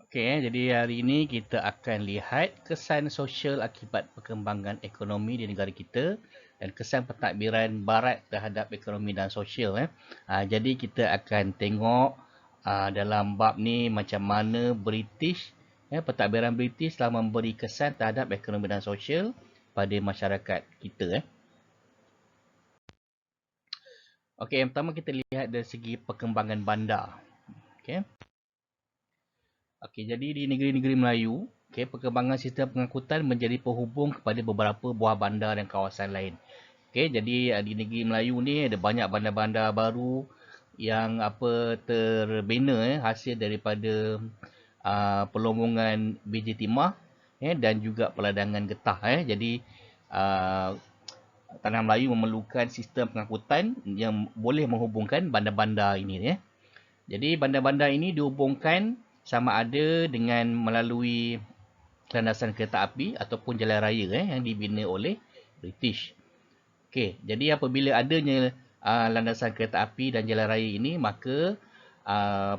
Okey, jadi hari ini kita akan lihat kesan sosial akibat perkembangan ekonomi di negara kita dan kesan pentadbiran barat terhadap ekonomi dan sosial. Jadi kita akan tengok dalam bab ni macam mana pentadbiran British telah memberi kesan terhadap ekonomi dan sosial pada masyarakat kita. Okey, yang pertama kita lihat dari segi perkembangan bandar. Okey. Okey, jadi di negeri-negeri Melayu, perkembangan sistem pengangkutan menjadi penghubung kepada beberapa buah bandar dan kawasan lain. Okey, jadi di negeri Melayu ni ada banyak bandar-bandar baru yang terbina hasil daripada perlombongan biji timah dan juga peladangan getah. Jadi Tanah Melayu memerlukan sistem pengangkutan yang boleh menghubungkan bandar-bandar ini. Jadi bandar-bandar ini dihubungkan sama ada dengan melalui landasan kereta api ataupun jalan raya yang dibina oleh British. Okey, jadi apabila adanya landasan kereta api dan jalan raya ini, maka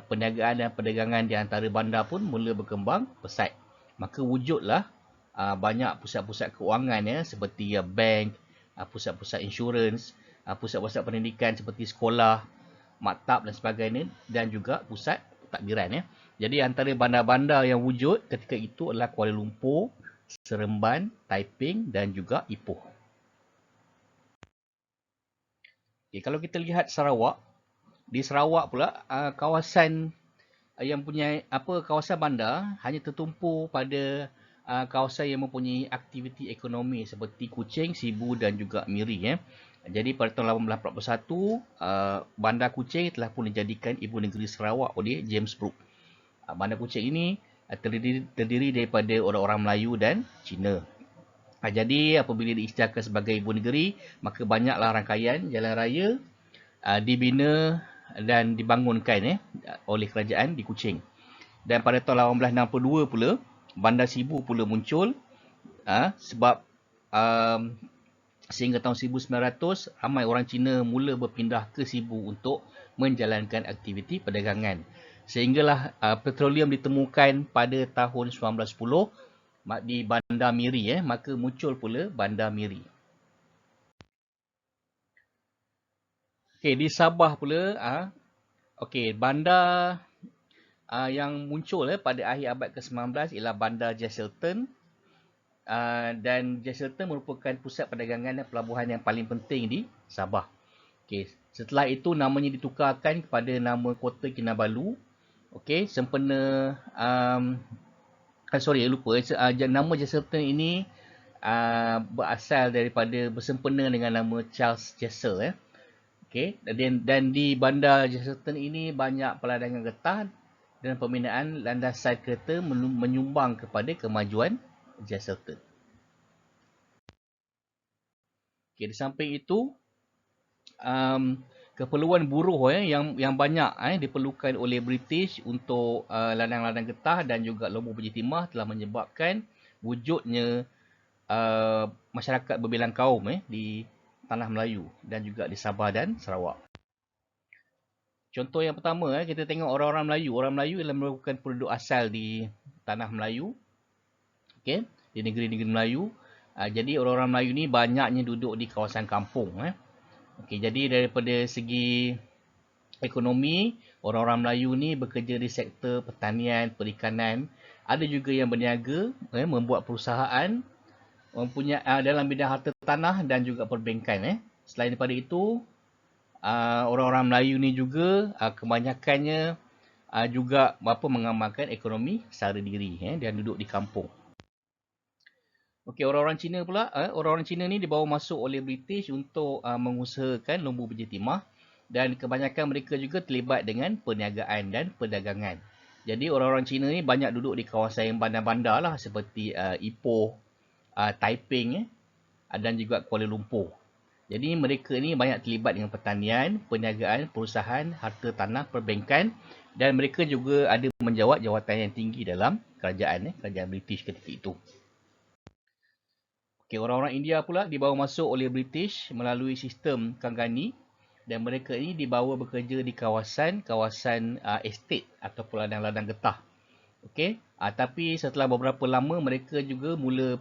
perniagaan dan perdagangan di antara bandar pun mula berkembang pesat. Maka wujudlah banyak pusat-pusat keuangan seperti bank, pusat-pusat insurans, pusat-pusat pendidikan seperti sekolah, maktab dan sebagainya dan juga pusat pentadbiran. Jadi antara bandar-bandar yang wujud ketika itu adalah Kuala Lumpur, Seremban, Taiping dan juga Ipoh. Okay, kalau kita lihat Sarawak, di Sarawak pula kawasan yang punya kawasan bandar hanya tertumpu pada kawasan yang mempunyai aktiviti ekonomi seperti Kuching, Sibu dan juga Miri. Jadi pada tahun 1841, Bandar Kuching telah pun dijadikan ibu negeri Sarawak oleh James Brooke. Bandar Kuching ini terdiri daripada orang-orang Melayu dan Cina. Jadi apabila diisytiharkan sebagai ibu negeri, maka banyaklah rangkaian jalan raya dibina dan dibangunkan oleh kerajaan di Kuching. Dan pada tahun 1862 pula, Bandar Sibu pula muncul sebab sehingga tahun 1900 ramai orang Cina mula berpindah ke Sibu untuk menjalankan aktiviti perdagangan. Sehinggalah petroleum ditemukan pada tahun 1910 di Bandar Miri, maka muncul pula Bandar Miri. Okey, di Sabah pula bandar yang muncul pada akhir abad ke-19 ialah Bandar Jesselton. Dan Jesselton merupakan pusat perdagangan dan pelabuhan yang paling penting di Sabah. Okey, setelah itu namanya ditukarkan kepada nama Kota Kinabalu. Okey, sempena nama Jesselton ini berasal daripada bersempena dengan nama Charles Jessel. Okey, dan di Bandar Jesselton ini banyak peladangan getah dan pembinaan landasan kereta menyumbang kepada kemajuan Jesselton. Okey, di samping itu keperluan buruh yang banyak diperlukan oleh British untuk ladang-ladang getah dan juga lombok biji timah telah menyebabkan wujudnya masyarakat berbilang kaum di Tanah Melayu dan juga di Sabah dan Sarawak. Contoh yang pertama, kita tengok orang-orang Melayu. Orang Melayu ialah merupakan penduduk asal di Tanah Melayu. Okey, di negeri-negeri Melayu. Jadi orang-orang Melayu ni banyaknya duduk di kawasan kampung. Okey, jadi daripada segi ekonomi, orang-orang Melayu ni bekerja di sektor pertanian, perikanan. Ada juga yang berniaga, membuat perusahaan dalam bidang harta tanah dan juga perbankan. Selain daripada itu, orang-orang Melayu ni juga kebanyakannya juga mengamalkan ekonomi sara diri dan duduk di kampung. Okey, orang-orang Cina pula, orang-orang Cina ni dibawa masuk oleh British untuk mengusahakan lembu biji timah dan kebanyakan mereka juga terlibat dengan perniagaan dan perdagangan. Jadi orang-orang Cina ni banyak duduk di kawasan yang bandar-bandar lah seperti Ipoh, Taiping dan juga Kuala Lumpur. Jadi mereka ni banyak terlibat dengan pertanian, perniagaan, perusahaan, harta tanah, perbankan dan mereka juga ada menjawat jawatan yang tinggi dalam kerajaan British ketika itu. Okey, orang-orang India pula dibawa masuk oleh British melalui sistem Kangani dan mereka ini dibawa bekerja di kawasan estate ataupun ladang-ladang getah. Okey, tapi setelah beberapa lama mereka juga mula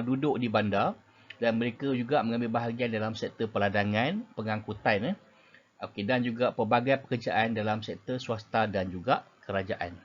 duduk di bandar dan mereka juga mengambil bahagian dalam sektor peladangan, pengangkutan, okey, dan juga pelbagai pekerjaan dalam sektor swasta dan juga kerajaan.